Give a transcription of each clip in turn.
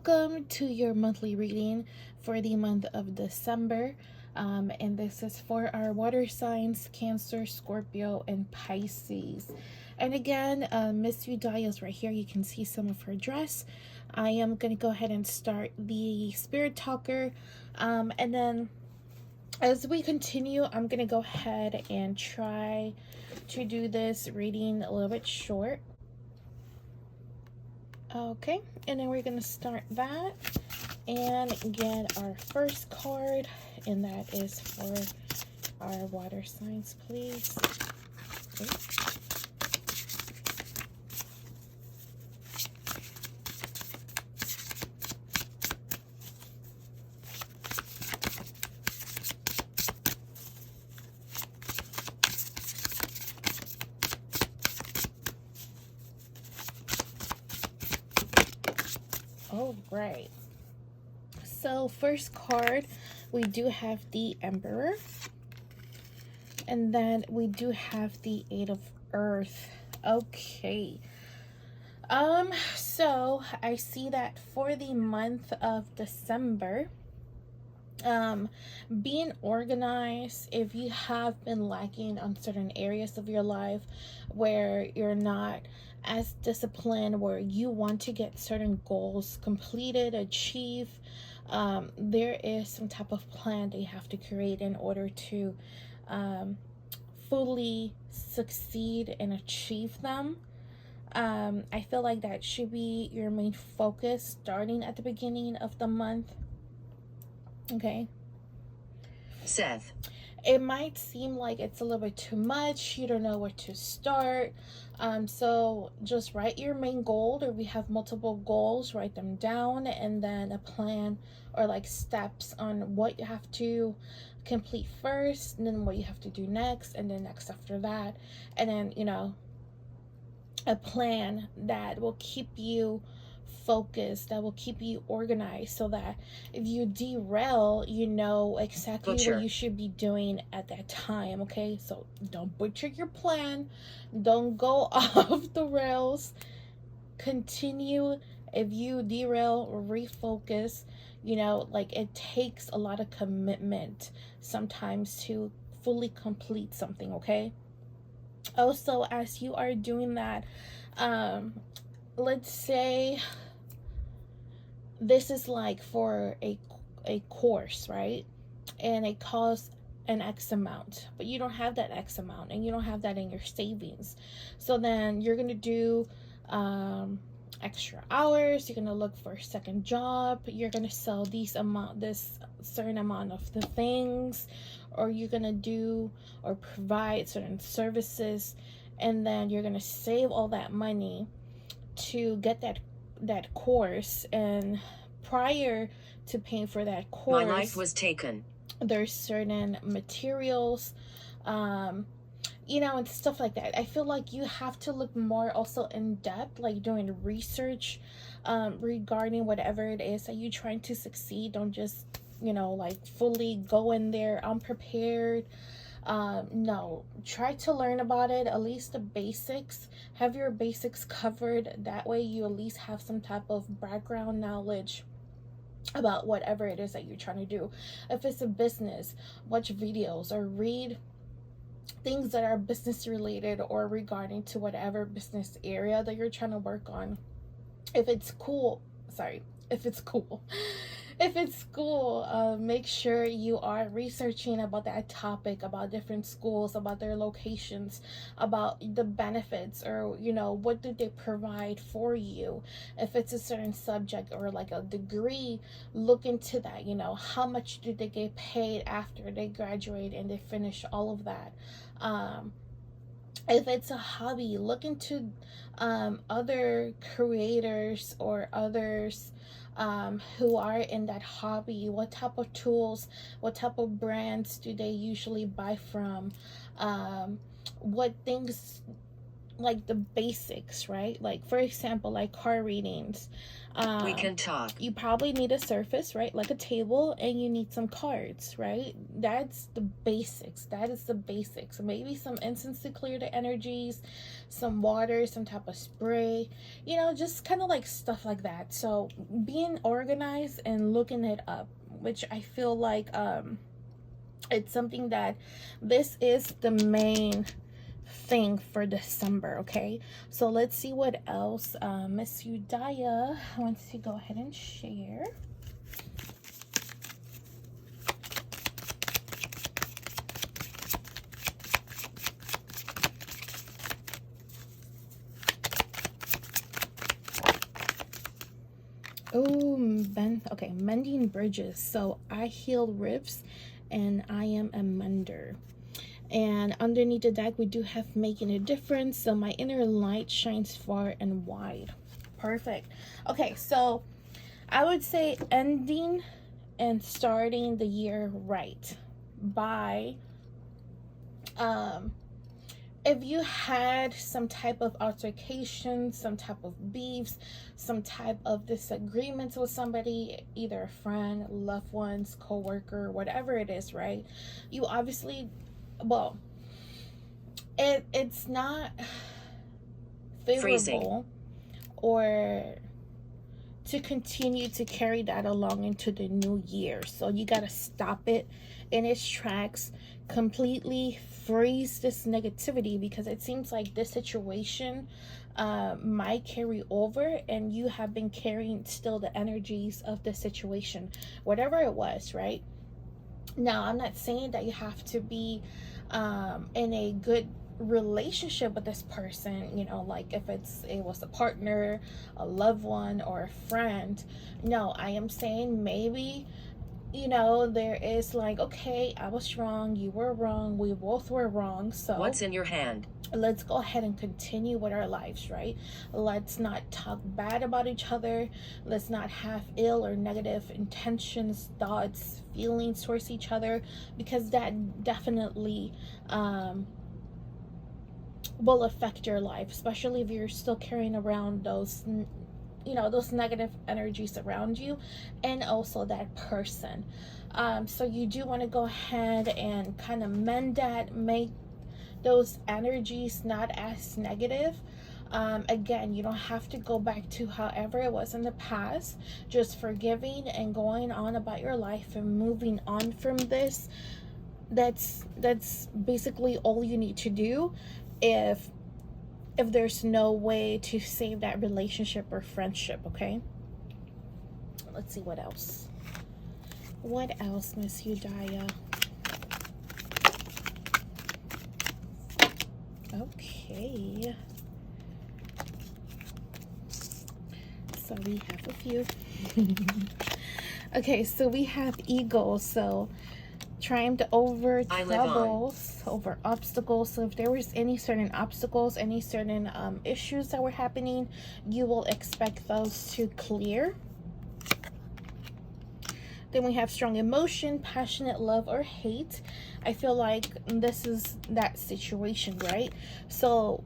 Welcome to your monthly reading for the month of December. And this is for our water signs, Cancer, Scorpio, and Pisces. And again, Miss Yudhaya is right here. You can see some of her dress. I am going to go ahead and start the Spirit Talker. And then as we continue, I'm going to go ahead and try to do this reading a little bit short. Okay, and then we're going to start that and get our first card, and that is for our water signs, please. Okay. All right. So first card, we do have the Emperor. And then we do have the Eight of Earth. Okay. So I see that for the month of December, being organized, if you have been lacking on certain areas of your life where you're not as disciplined, where you want to get certain goals completed, achieved, there is some type of plan that you have to create in order to fully succeed and achieve them. I feel like that should be your main focus starting at the beginning of the month. Okay. Seth. It might seem like it's a little bit too much. You don't know where to start. So just write your main goal, or we have multiple goals, write them down, and then a plan or like steps on what you have to complete first, and then what you have to do next, and then next after that. And then, you know, a plan that will keep you focused, that will keep you organized, so that if you derail, you know exactly what you should be doing at that time. Okay, so don't butcher your plan, don't go off the rails, continue. If you derail, refocus. You know, like, it takes a lot of commitment sometimes to fully complete something. Okay, also, as you are doing that, let's say this is like for a course, right? And it costs an X amount, but you don't have that X amount, and you don't have that in your savings. So then you're gonna do extra hours. You're gonna look for a second job. You're gonna sell this certain amount of the things, or you're gonna do or provide certain services, and then you're gonna save all that money to get that course. And prior to paying for that course, my life was taken. There's certain materials, you know, and stuff like that. I feel like you have to look more also in depth, like doing research regarding whatever it is that you're trying to succeed. Don't just, you know, like fully go in there unprepared. No, try to learn about it, at least the basics. Have your basics covered. That way you at least have some type of background knowledge about whatever it is that you're trying to do. If it's a business, watch videos or read things that are business related or regarding to whatever business area that you're trying to work on. If it's school, make sure you are researching about that topic, about different schools, about their locations, about the benefits, or, you know, what do they provide for you. If it's a certain subject or like a degree, look into that. You know, how much do they get paid after they graduate and they finish all of that. If it's a hobby, look into other creators or others who are in that hobby. What type of tools, what type of brands do they usually buy from? What things like the basics, right? Like for example, like card readings. We can talk. You probably need a surface, right? Like a table, and you need some cards, right? That's the basics. That is the basics. Maybe some incense to clear the energies, some water, some type of spray, you know, just kind of like stuff like that. So being organized and looking it up, which I feel like it's something that this is the main thing for December. Okay, so let's see what else Miss Yudhaya wants to go ahead and share. Oh, okay, mending bridges. So I heal rifts and I am a mender. And underneath the deck, we do have making a difference. So my inner light shines far and wide. Perfect. Okay, so I would say ending and starting the year right by if you had some type of altercation, some type of beefs, some type of disagreements with somebody, either a friend, loved ones, co-worker, whatever it is, right? You obviously, well, it's not favorable Freezing. or to continue to carry that along into the new year. So you got to stop it in its tracks, completely freeze this negativity, because it seems like this situation might carry over and you have been carrying still the energies of the situation, whatever it was, right? Now, I'm not saying that you have to be in a good relationship with this person, you know, like if it was a partner, a loved one, or a friend. No, I am saying maybe, you know, there is like, okay, I was wrong, you were wrong, we both were wrong, so What's in your hand? Let's go ahead and continue with our lives, right? Let's not talk bad about each other. Let's not have ill or negative intentions, thoughts, feelings towards each other, because that definitely will affect your life, especially if you're still carrying around those, you know, those negative energies around you, and also that person. So you do want to go ahead and kind of mend that, make those energies not as negative. Again, you don't have to go back to however it was in the past. Just forgiving and going on about your life and moving on from this. That's basically all you need to do if there's no way to save that relationship or friendship. Okay, let's see what else. What else, Miss Yudhaya? Okay, so we have a few. Okay, so we have ego. So triumphed over troubles, over obstacles. So if there was any certain obstacles, any certain issues that were happening, you will expect those to clear. Then we have strong emotion, passionate love or hate. I feel like this is that situation, right? So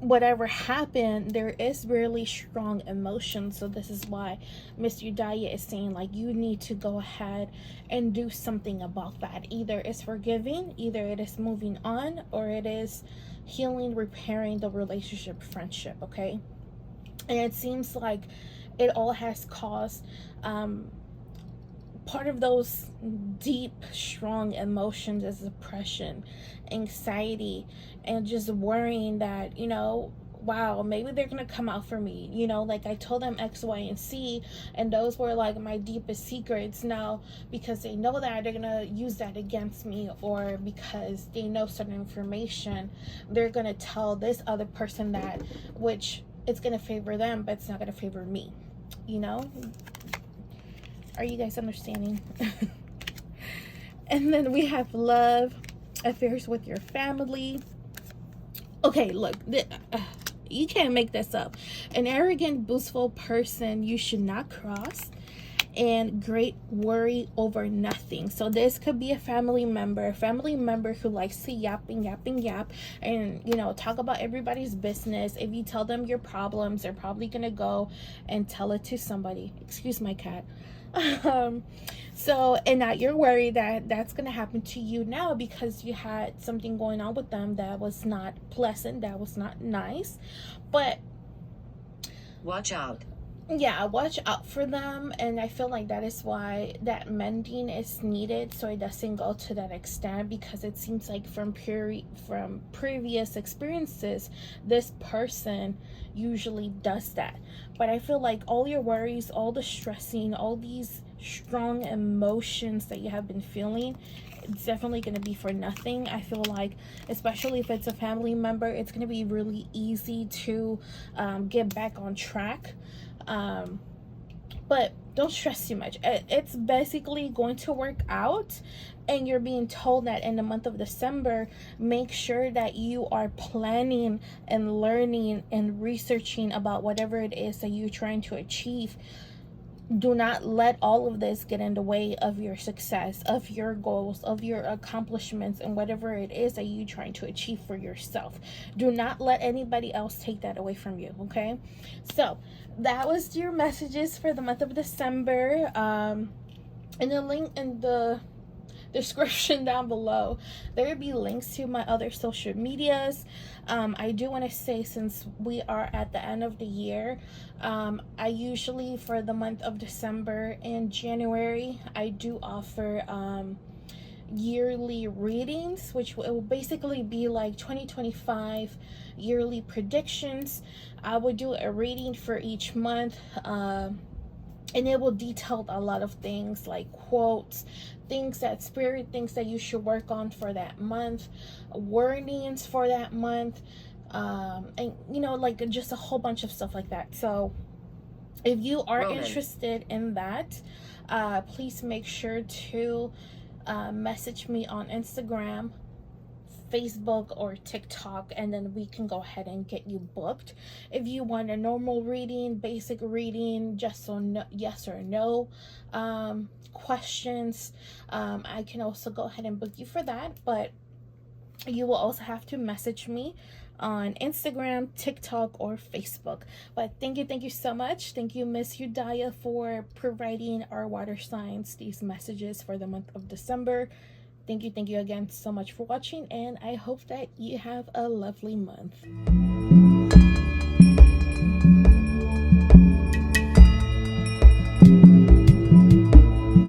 whatever happened, there is really strong emotion. So this is why Mr. Yudhaya is saying, like, you need to go ahead and do something about that. Either it's forgiving, either it is moving on, or it is healing, repairing the relationship, friendship. Okay, and it seems like it all has caused part of those deep, strong emotions is depression, anxiety, and just worrying that, you know, wow, maybe they're gonna come out for me, you know, like I told them X, Y, and Z, and those were like my deepest secrets. Now, because they know that, they're gonna use that against me, or because they know certain information, they're gonna tell this other person that, which it's gonna favor them, but it's not gonna favor me, you know? Are you guys understanding? And then we have love, affairs with your family. Okay, look, you can't make this up. An arrogant, boastful person you should not cross. and great worry over nothing. So this could be a family member who likes to yap and yap and yap and, you know, talk about everybody's business. If you tell them your problems, they're probably gonna go and tell it to somebody. Excuse my cat. So, and now you're worried that that's gonna happen to you now because you had something going on with them that was not pleasant, that was not nice. But watch out. Yeah, watch out for them. And I feel like that is why that mending is needed, so it doesn't go to that extent, because it seems like from previous experiences, this person usually does that. But I feel like all your worries, all the stressing, all these strong emotions that you have been feeling, it's definitely going to be for nothing. I feel like, especially if it's a family member, it's going to be really easy to get back on track. But don't stress too much. It's basically going to work out, and you're being told that in the month of December, make sure that you are planning and learning and researching about whatever it is that you're trying to achieve. Do not let all of this get in the way of your success, of your goals, of your accomplishments, and whatever it is that you're trying to achieve for yourself. Do not let anybody else take that away from you, okay? So that was your messages for the month of December. In the link in the description down below, there will be links to my other social medias. I do want to say, since we are at the end of the year, I usually, for the month of December and January, I do offer yearly readings, which will basically be like 2025 yearly predictions. I would do a reading for each month, and it will detail a lot of things, like quotes, things that spirit thinks that you should work on for that month, warnings for that month, and, you know, like just a whole bunch of stuff like that. So if you are interested in that, please make sure to message me on Instagram, Facebook, or TikTok, and then we can go ahead and get you booked. If you want a normal reading, basic reading, just or no, yes or no questions, I can also go ahead and book you for that. But you will also have to message me on Instagram, TikTok, or Facebook. But thank you so much. Thank you, Miss Yudhaya, for providing our water signs these messages for the month of December. Thank you again so much for watching, and I hope that you have a lovely month.